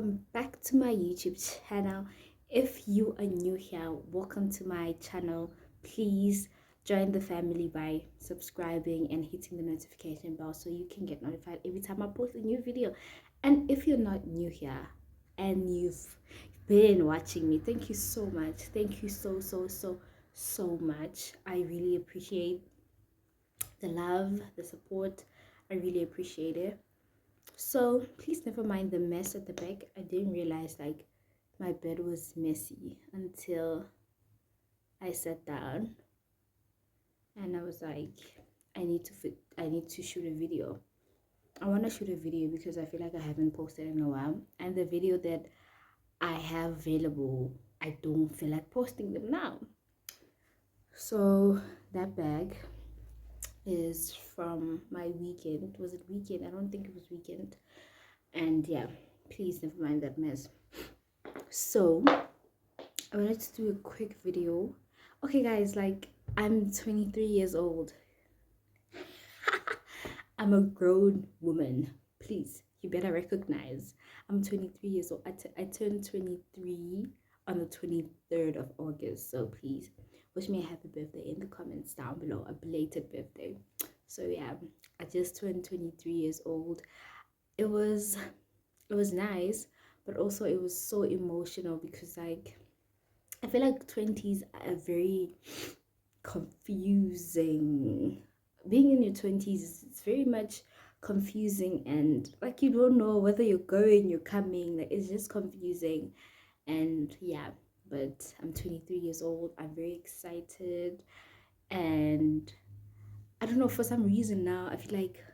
welcome back to my YouTube channel. If you are new here, welcome to my channel. Please join the family by subscribing and hitting the notification bell so you can get notified every time I post a new video. And if you're not new here and you've been watching me, thank you so much. Thank you so much. I really appreciate the love, the support. I really appreciate it. So please never mind the mess at the back. I didn't realize like my bed was messy until I sat down and I was like, I need to shoot a video. I want to shoot a video because I feel like I haven't posted in a while, and the video that I have available, I don't feel like posting them now. So that bag is from my weekend. Was it weekend? I don't think it was weekend. And yeah, please never mind that mess. So I wanted to do a quick video. Okay guys, like I'm 23 years old. I'm a grown woman. Please, you better recognize I'm 23 years old. I turned 23 on the 23rd of August. So please wish me a happy birthday in the comments down below, a belated birthday. So yeah, I just turned 23 years old. It was nice, but also it was so emotional because like I feel like 20s are very confusing. Being in your 20s is very much confusing, and like you don't know whether you're going, you're coming, like it's just confusing. And yeah, but I'm 23 years old. I'm very excited, and I don't know, for some reason now I feel like,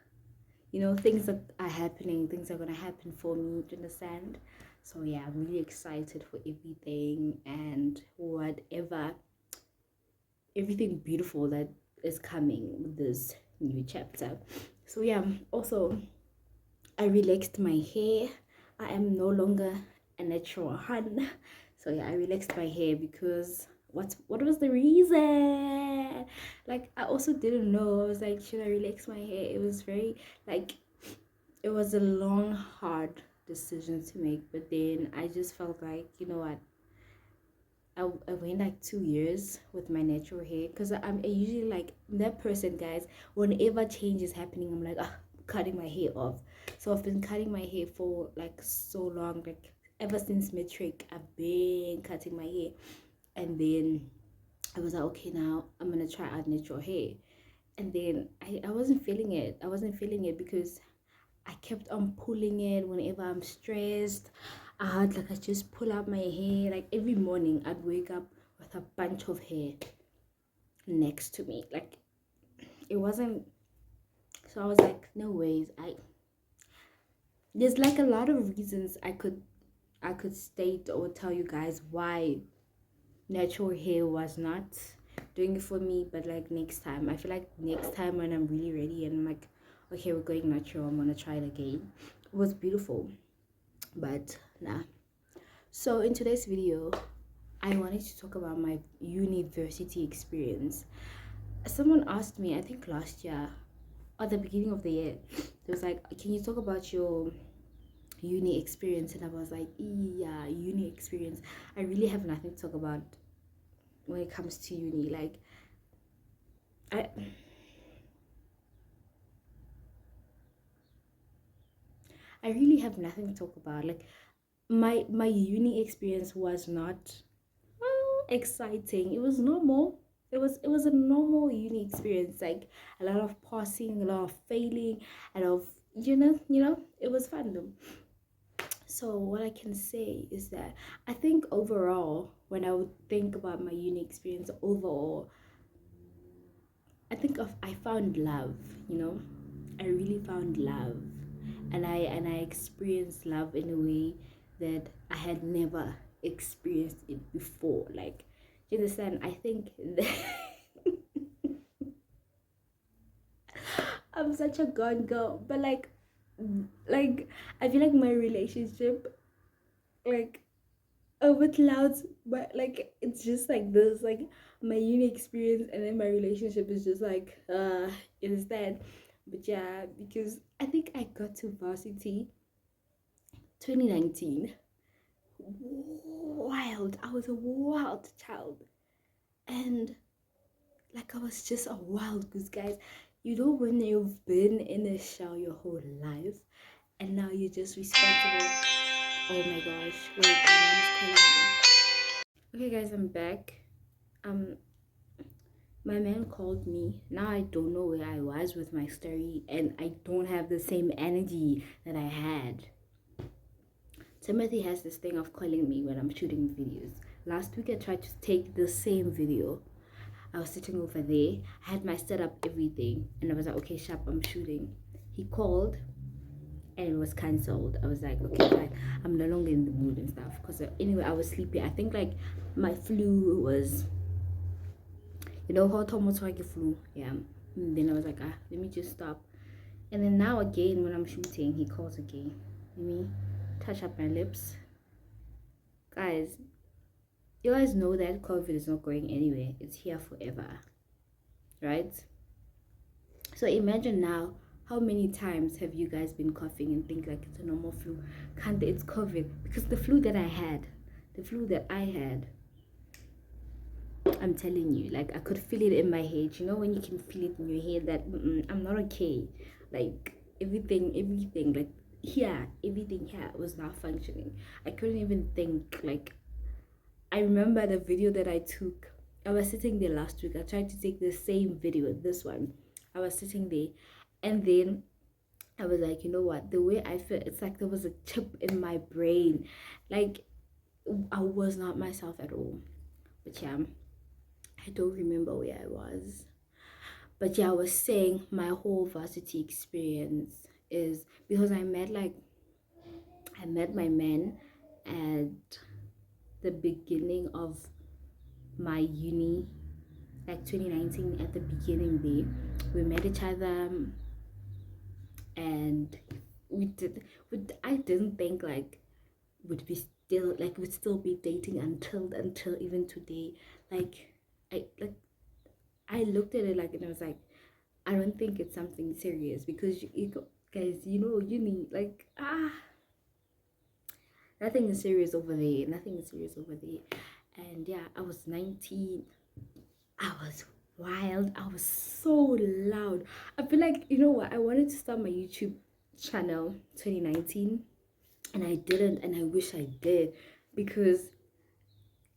you know, things that are happening, things are gonna happen for me, to understand. So yeah, I'm really excited for everything and whatever, everything beautiful that is coming with this new chapter. So yeah, also I relaxed my hair. I am no longer a natural hun. So yeah, I relaxed my hair because what was the reason? Like I also didn't know. I was like, should I relax my hair? It was very like, it was a long, hard decision to make. But then I just felt like, you know what? I went like 2 years with my natural hair because I'm usually like that person, guys. Whenever change is happening, I'm like, cutting my hair off. So I've been cutting my hair for like so long, like ever since matric, I've been cutting my hair. And then I was like, okay, now I'm gonna try out natural hair. And then I wasn't feeling it. I wasn't feeling it because I kept on pulling it whenever I'm stressed. I had like, I just pull out my hair. Like every morning I'd wake up with a bunch of hair next to me. Like it wasn't, so I was like, no ways. There's like a lot of reasons I could state or tell you guys why natural hair was not doing it for me. But like next time, I feel like next time when I'm really ready and I'm like, okay, we're going natural, I'm gonna try it again. It was beautiful, but nah. So in today's video, I wanted to talk about my university experience. Someone asked me, I think last year at the beginning of the year, it was like, can you talk about your uni experience? And I was like, yeah, uni experience. I really have nothing to talk about when it comes to uni. Like I really have nothing to talk about. Like my uni experience was not exciting. It was normal. It was a normal uni experience. Like a lot of passing, a lot of failing, a lot of, you know, it was fun though. So what I can say is that I think overall, when I would think about my uni experience overall, I found love, you know. I really found love, and I experienced love in a way that I had never experienced it before. Like, you understand? I think I'm such a gone girl, but like I feel like my relationship, like over clouds, but like it's just like this, like my uni experience and then my relationship is just like instead. But yeah, because I think I got to varsity 2019. Wild. I was a wild child. And like I was just a wild goose, guys. You know when you've been in a shell your whole life and now you're just responsible. Oh my gosh. Wait, my mom is calling me. Okay guys, I'm back. Um my man called me. Now I don't know where I was with my story and I don't have the same energy that I had. Timothy has this thing of calling me when I'm shooting videos. Last week I tried to take the same video. I was sitting over there. I had my setup, everything, and I was like, okay, sharp, I'm shooting. He called, and it was cancelled. I was like, okay, fine. I'm no longer in the mood and stuff. Cause anyway, I was sleepy. I think like my flu was, how Thomas like flu, yeah. And then I was like, let me just stop. And then now again, when I'm shooting, he calls again. Let me touch up my lips, guys. You guys know that COVID is not going anywhere. It's here forever, right? So imagine now, how many times have you guys been coughing and think like it's a normal flu? Can't it's COVID? Because the flu that I had, I'm telling you, like I could feel it in my head. You know when you can feel it in your head that I'm not okay. Like everything, like everything here was not functioning. I couldn't even think. Like I remember the video that I took. I was sitting there last week. I tried to take the same video, this one. I was sitting there, and then I was like, you know what? The way I feel, it's like there was a chip in my brain. Like I was not myself at all. But yeah, I don't remember where I was. But yeah, I was saying my whole varsity experience is because I met my man at the beginning of my uni, like 2019. At the beginning there, we met each other, and I didn't think like would still be dating until even today. Like I looked at it like, and I was like, I don't think it's something serious because guys, uni, like nothing is serious over there. Nothing is serious over there. And yeah, I was 19. I was wild. I was so loud. I feel like, you know what? I wanted to start my YouTube channel 2019 and I didn't, and I wish I did, because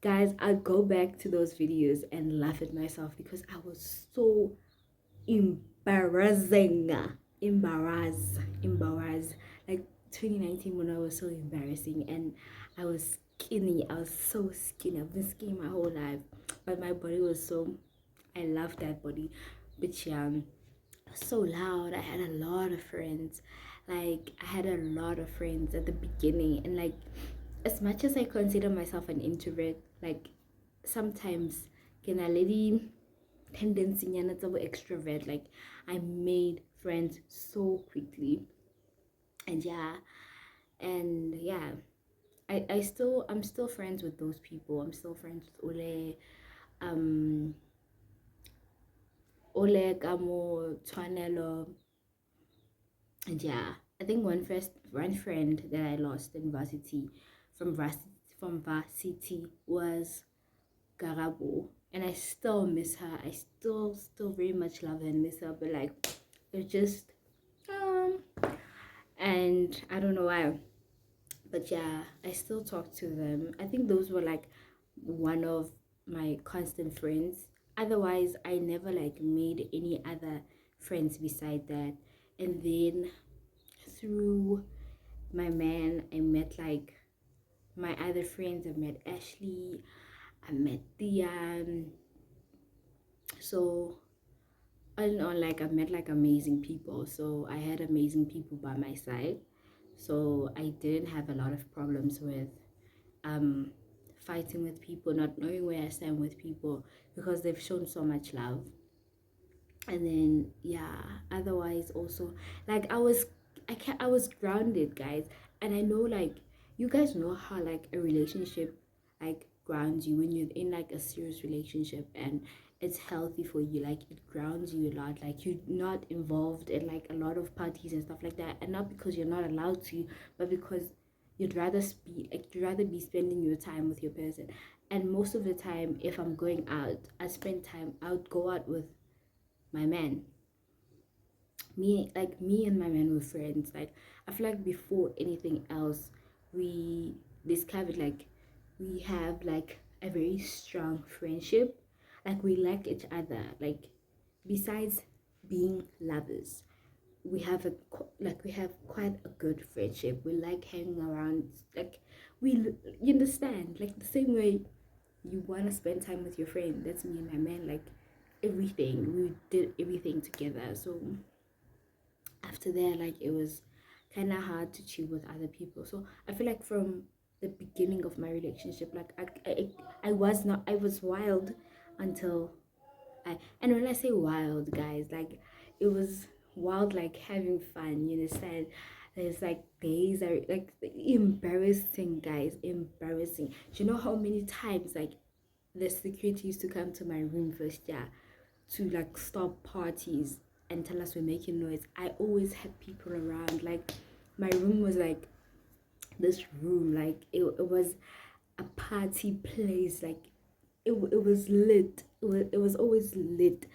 guys, I'd go back to those videos and laugh at myself because I was so embarrassing. Embarrassed. Like 2019 when I was so embarrassing and I was skinny. I was so skinny. I've been skinny my whole life. But my body was so, I loved that body. But yeah, so loud. I had a lot of friends. Like I had a lot of friends at the beginning, and like as much as I consider myself an introvert, like sometimes can a lady tendency to be extrovert. Like I made friends so quickly, and yeah, I'm still friends with those people. I'm still friends with um Ole Kamo Twanelo. And yeah, I think one friend that I lost in varsity from varsity was Garabo, and I still miss her. I still very much love her and miss her, but like it's just um and I don't know why. But yeah, I still talk to them. I think those were like one of my constant friends. Otherwise, I never like made any other friends beside that. And then through my man, I met like my other friends. I met Ashley, I met Diane. So all in all, like I met like amazing people. So I had amazing people by my side. So I didn't have a lot of problems with um fighting with people, not knowing where I stand with people, because they've shown so much love. And then yeah, otherwise also like I was grounded, guys. And I know like you guys know how like a relationship like grounds you when you're in like a serious relationship, and it's healthy for you. Like it grounds you a lot. Like you're not involved in like a lot of parties and stuff like that, and not because you're not allowed to, but because you'd rather be spending your time with your person. And most of the time, if I'm going out, I would go out with my man. Me and my man were friends. Like, I feel like before anything else, we discovered like we have like a very strong friendship. Like, we like each other. Like, besides being lovers, we have quite a good friendship. We like hanging around. Like, we you understand, like the same way you want to spend time with your friend. That's me and my man. Like, everything, we did everything together. So after that, like, it was kind of hard to chill with other people. So I feel like from the beginning of my relationship, like, I was wild until and when I say wild, guys, like, it was wild, like having fun, you understand? There's like days are like embarrassing, guys, embarrassing. Do you know how many times, like, the security used to come to my room first, yeah, to like stop parties and tell us we're making noise? I always had people around. Like, my room was like this room, like, it was a party place. Like, it was lit. It was always lit.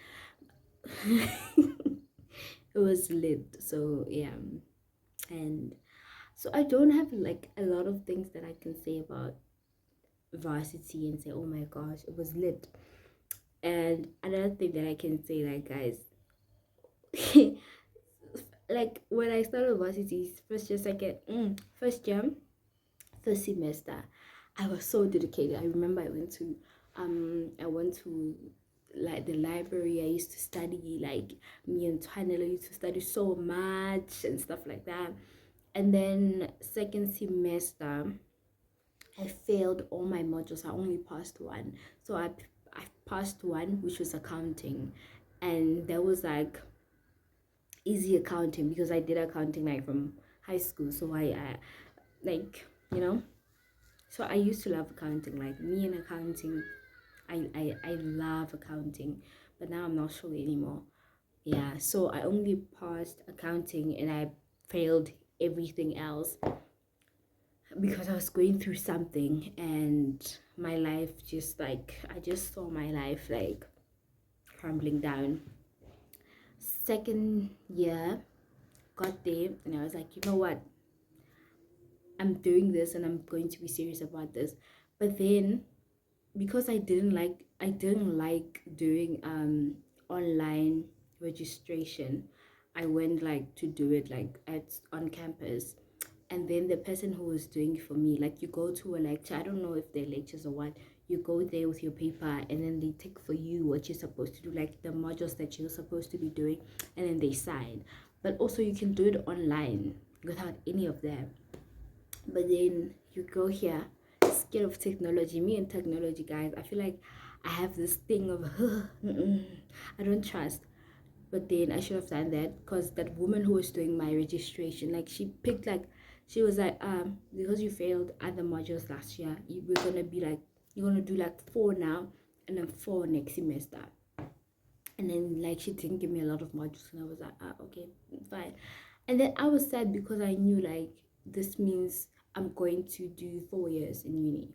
It was lit. So yeah. And so I don't have like a lot of things that I can say about varsity and say, oh my gosh, it was lit. And another thing that I can say, like, guys, like, when I started varsity, first year, first semester, I was so dedicated. I remember I went to like the library. I used to study, like, me and Twanela used to study so much and stuff like that. And then second semester, I failed all my modules. I only passed one. So I passed one, which was accounting. And that was like easy accounting because I did accounting like from high school. So I like, you know, so I used to love accounting. Like, me and accounting, I love accounting, but now I'm not sure anymore. Yeah, so I only passed accounting and I failed everything else because I was going through something, and my life just like, I just saw my life like crumbling down. Second year, got there, and I was like, you know what? I'm doing this and I'm going to be serious about this. But then, because I didn't like doing online registration, I went like to do it like at on campus. And then the person who was doing it for me, like, you go to a lecture, I don't know if they're lectures or what, you go there with your paper and then they take for you what you're supposed to do, like the modules that you're supposed to be doing, and then they sign. But also you can do it online without any of that. But then you go here, scared of technology. Me and technology, guys, I feel like I have this thing of I don't trust. But then I should have done that, because that woman who was doing my registration, like, she picked like, she was like, because you failed other modules last year, we're gonna be like, you're gonna do like 4 now and then 4 next semester. And then, like, she didn't give me a lot of modules, and I was like, okay, fine. And then I was sad because I knew, like, this means I'm going to do 4 years in uni.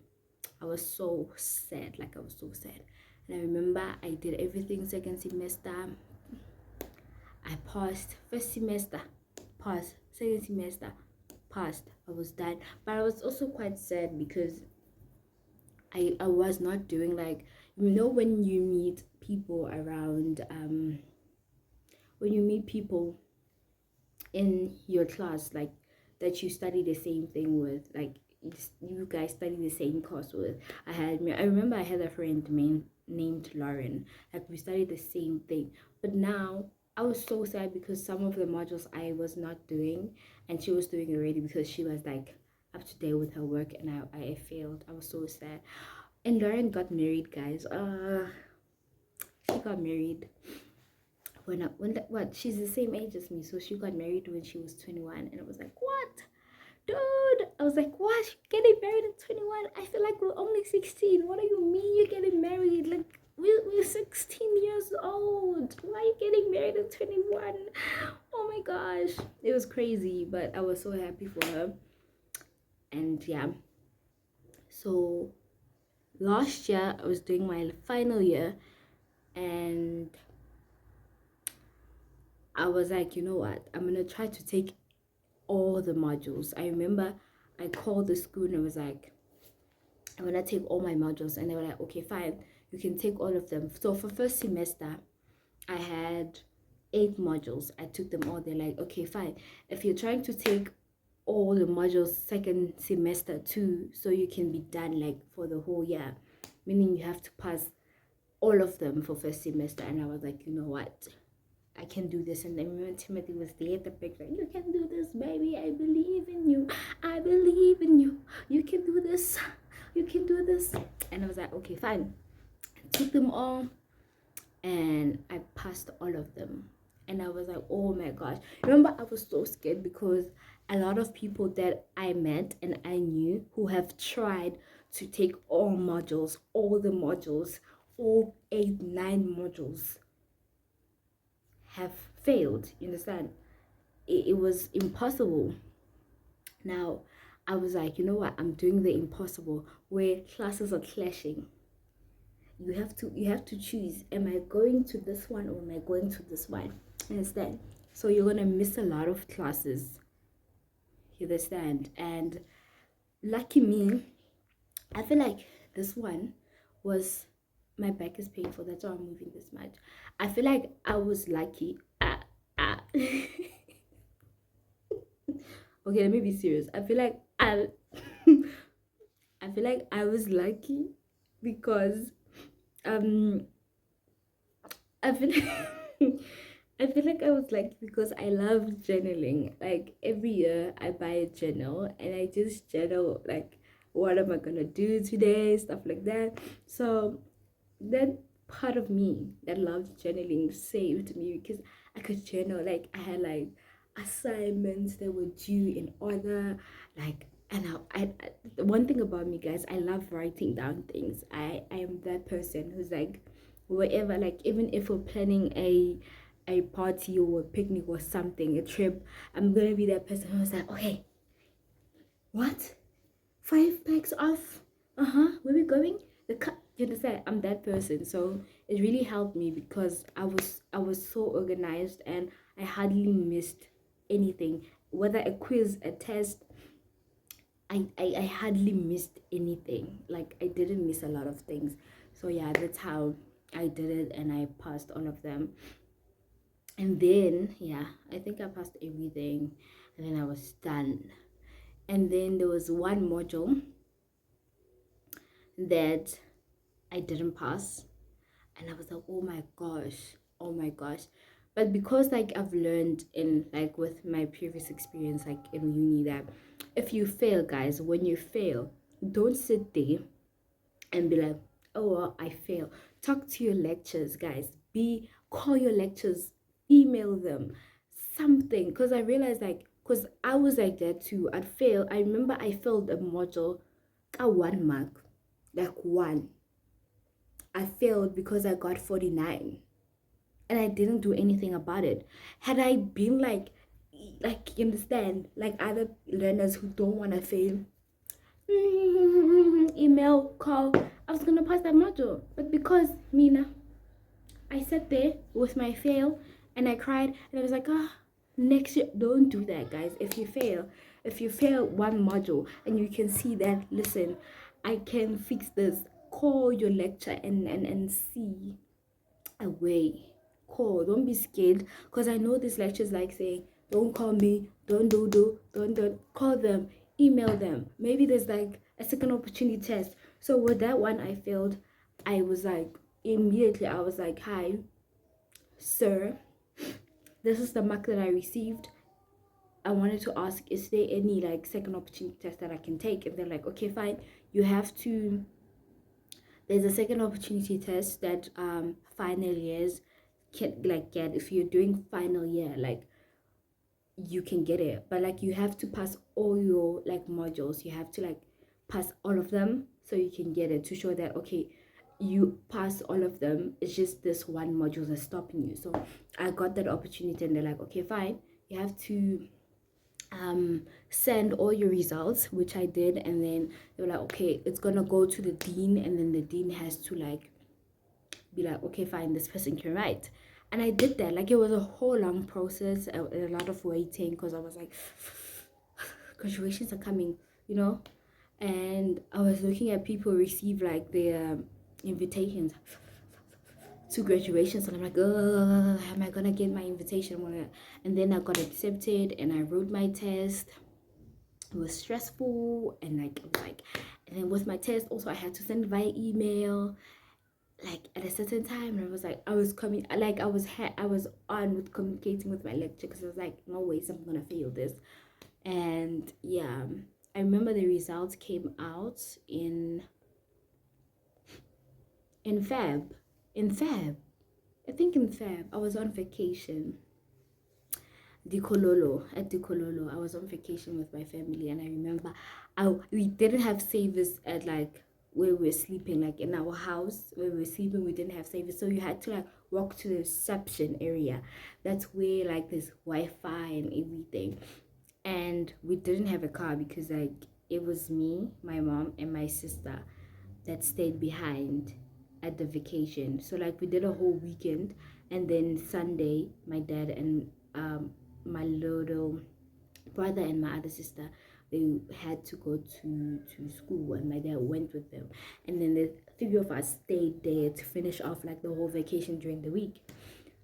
I was so sad, like, I was so sad. And I remember I did everything second semester. I passed first semester, passed second semester, passed. I was done. But I was also quite sad because I was not doing, like, when you meet people around when you meet people in your class, like, that you study the same thing with, like, you guys study the same course with. I remember I had a friend named Lauren. Like, we studied the same thing. But now I was so sad because some of the modules I was not doing and she was doing already, because she was like up to date with her work, and I failed. I was so sad. And Lauren got married, guys. She got married what, she's the same age as me, so she got married when she was 21. And I was like, what, dude? I was like, what, you're getting married at 21? I feel like we're only 16. What do you mean you're getting married? Like, we're 16 years old. Why are you getting married at 21? Oh my gosh, it was crazy, but I was so happy for her. And yeah, so last year I was doing my final year, and I was like, you know what, I'm gonna try to take all the modules. I remember I called the school and I was like, I'm gonna take all my modules, and they were like, okay, fine, you can take all of them. So for first semester, I had 8 modules. I took them all. They're like, okay, fine. If you're trying to take all the modules second semester too, so you can be done like for the whole year, meaning you have to pass all of them for first semester. And I was like, you know what? I can do this. And then when Timothy was there at the picture, you can do this, baby. I believe in you. I believe in you. You can do this. You can do this. And I was like, okay, fine. I took them all and I passed all of them. And I was like, oh my gosh. Remember, I was so scared because a lot of people that I met and I knew who have tried to take all the modules, all 8, 9 modules, have failed. You understand? It was impossible. Now, I was like, you know what? I'm doing the impossible where classes are clashing. You have to choose, am I going to this one or am I going to this one? Understand? So you're gonna miss a lot of classes. You understand? And lucky me, I feel like this one was, my back is painful, that's why I'm moving this much. I feel like I was lucky. Okay, let me be serious. I feel like I feel like I was lucky because um I feel I feel like I was like, because I love journaling. Like every year I buy a journal and I just journal like, what am I gonna do today, stuff like that. So that part of me that loved journaling saved me because I could journal. Like I had like assignments that were due in order, like, and the one thing about me, guys, I love writing down things. I am that person who's like, wherever, like even if we're planning a party or a picnic or something, a trip, I'm gonna be that person who's like, okay, what, 5 bags off, where we going, the cut, you understand? I'm that person. So it really helped me because I was so organized and I hardly missed anything, whether a quiz, a test. I hardly missed anything. Like I didn't miss a lot of things. So yeah, that's how I did it, and I passed all of them. And then yeah, I think I passed everything, and then I was done. And then there was one module that I didn't pass, and I was like, oh my gosh, oh my gosh. But because like I've learned in like with my previous experience like in uni that if you fail, guys, when you fail, don't sit there and be like, oh well, I fail. Talk to your lecturers, guys. Call your lecturers, email them, something. Because I realized like, because I was like that too. I'd fail. I remember I failed a module, got 1 mark, like one. I failed because I got 49 and I didn't do anything about it. Had I been like you understand, like other learners who don't want to fail, email, call, I was gonna pass that module. But because Mina, I sat there with my fail and I cried and I was like, next year, don't do that, guys. If you fail one module and you can see that, listen, I can fix this, call your lecturer and see a way. Call, don't be scared, because I know this lectures like saying, don't call me, don't call them, email them. Maybe there's like a second opportunity test. So with that one I failed, I was like, immediately I was like, hi sir, this is the mark that I received. I wanted to ask, is there any like second opportunity test that I can take? And they're like, okay, fine, you have to, there's a second opportunity test that final years can like get. If you're doing final year, like you can get it, but like you have to pass all your like modules. You have to like pass all of them so you can get it, to show that okay, you pass all of them. It's just this one module that's stopping you. So I got that opportunity, and they're like, okay, fine, you have to send all your results, which I did, and then they were like, okay, it's gonna go to the dean, and then the dean has to like be like, okay, fine, this person can write. And I did that. Like, it was a whole long process, a lot of waiting, because I was like, graduations are coming, you know. And I was looking at people receive like their invitations to graduations, and I'm like, oh, am I gonna get my invitation? And then I got accepted, and I wrote my test. It was stressful, and and then with my test also I had to send it via email, like at a certain time. And I was like, I was coming, like I was on with communicating with my lecturer, because I was like, no ways I'm gonna fail this. And yeah, I remember the results came out in Feb. In Feb. I think in Feb. I was on vacation. Dikololo. I was on vacation with my family, and I remember we didn't have savers at like where we were sleeping, like in our house where we were sleeping. We didn't have savers, so you had to like walk to the reception area. That's where like there's Wi-Fi and everything. And we didn't have a car, because like it was me, my mom, and my sister that stayed behind at the vacation. So like we did a whole weekend, and then Sunday, my dad and my little brother and my other sister, they had to go to school, and my dad went with them. And then the three of us stayed there to finish off like the whole vacation during the week.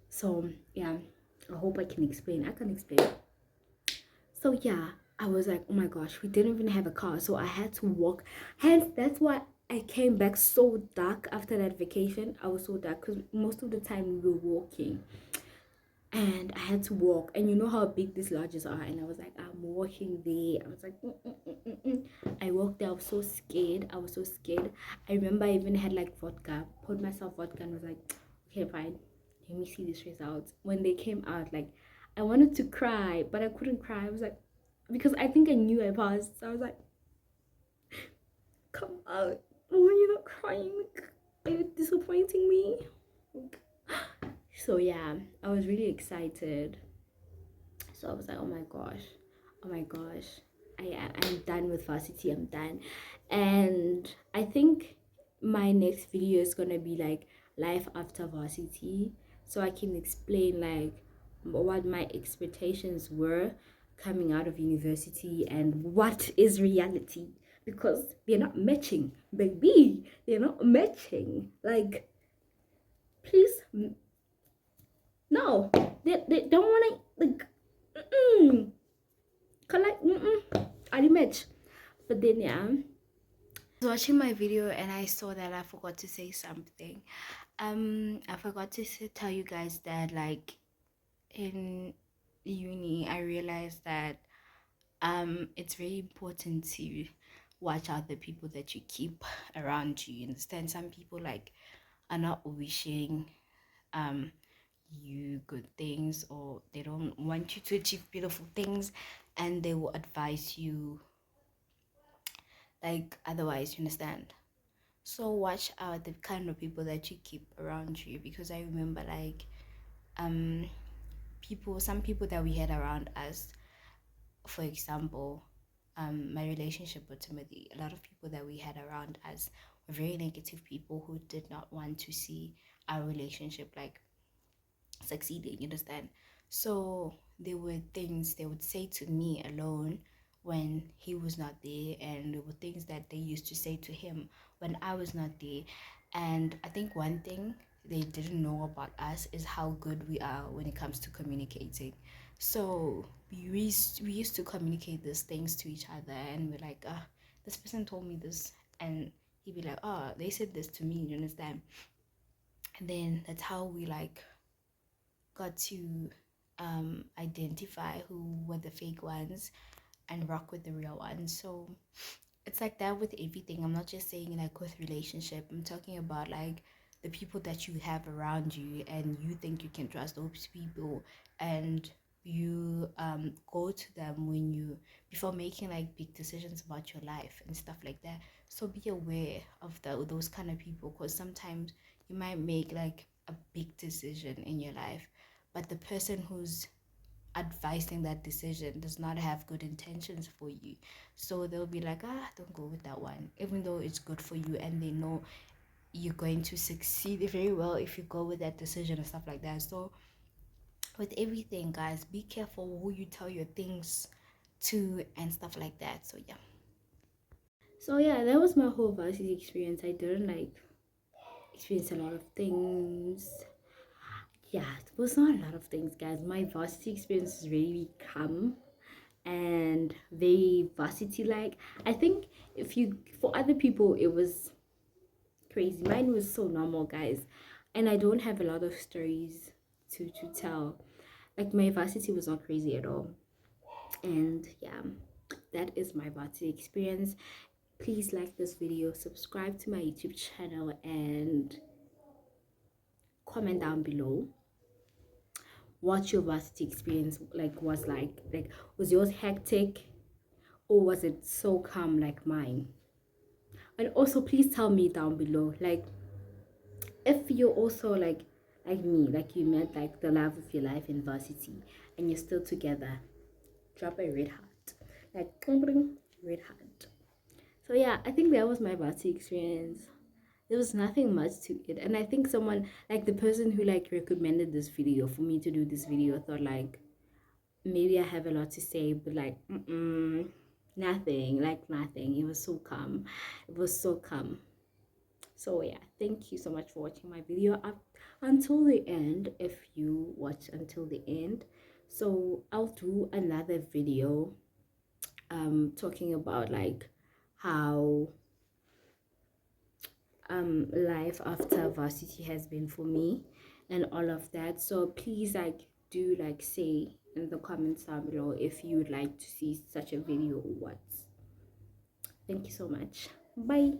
So yeah, I hope I can explain. I can explain. So yeah, I was like, oh my gosh, we didn't even have a car, so I had to walk. Hence, that's why I came back so dark after that vacation. I was so dark because most of the time we were walking, and I had to walk. And you know how big these lodges are, and I was like, I'm walking there. I was like, I walked there. I was so scared. I was so scared. I remember I even had like vodka, poured myself vodka, and was like, okay, fine. Let me see these results. When they came out, like I wanted to cry, but I couldn't cry. I was like, because I think I knew I passed. So I was like, come out. Why are you not crying? Are you disappointing me? So yeah, I was really excited. So I was like, oh my gosh, I'm done with varsity. I'm done. And I think my next video is gonna be like life after varsity, so I can explain like what my expectations were coming out of university and what is reality, because they're not matching, baby. They're not matching. Like, please, no, they don't want to like. Collect, I didn't match. But then yeah, I was watching my video and I saw that I forgot to say something. I forgot to tell you guys that like in uni I realized that it's very important to watch out the people that you keep around you. You understand? Some people like are not wishing um you good things, or they don't want you to achieve beautiful things, and they will advise you like otherwise. You understand? So watch out the kind of people that you keep around you, because I remember like um some people that we had around us, for example, my relationship with Timothy, a lot of people that we had around us were very negative people who did not want to see our relationship like succeeding. You understand? So there were things they would say to me alone when he was not there, and there were things that they used to say to him when I was not there. And I think one thing they didn't know about us is how good we are when it comes to communicating. So we used to communicate these things to each other, and we're like, this person told me this, and he'd be like, oh, they said this to me. You understand? And then that's how we like got to identify who were the fake ones and rock with the real ones. So it's like that with everything. I'm not just saying like with relationship. I'm talking about like the people that you have around you, and you think you can trust those people, and you go to them when you before making like big decisions about your life and stuff like that. So be aware of those kind of people, because sometimes you might make like a big decision in your life, but the person who's advising that decision does not have good intentions for you. So they'll be like, don't go with that one, even though it's good for you, and they know you're going to succeed very well if you go with that decision and stuff like that. So with everything, guys, be careful who you tell your things to and stuff like that. So yeah. So yeah, that was my whole varsity experience. I didn't like experience a lot of things. Yeah, it was not a lot of things, guys. My varsity experience is really calm and very varsity like. I think if you, for other people it was crazy. Mine was so normal, guys. And I don't have a lot of stories to tell. Like my varsity was not crazy at all. And yeah, that is my varsity experience. Please like this video, subscribe to my YouTube channel, and comment down below what your varsity experience was like. Was yours hectic, or was it so calm like mine? And also please tell me down below, like, if you're also like me, like you met like the love of your life in varsity and you're still together, drop a red heart, like red heart. So yeah, I think that was my varsity experience. There was nothing much to it, and I think someone, like the person who like recommended this video for me to do this video, thought like maybe I have a lot to say, but like nothing, like nothing. It was so calm. It was so calm. So yeah, thank you so much for watching my video up until the end, if you watch until the end. So I'll do another video talking about like how life after varsity has been for me and all of that. So please like do like say in the comments down below if you would like to see such a video or what. Thank you so much. Bye.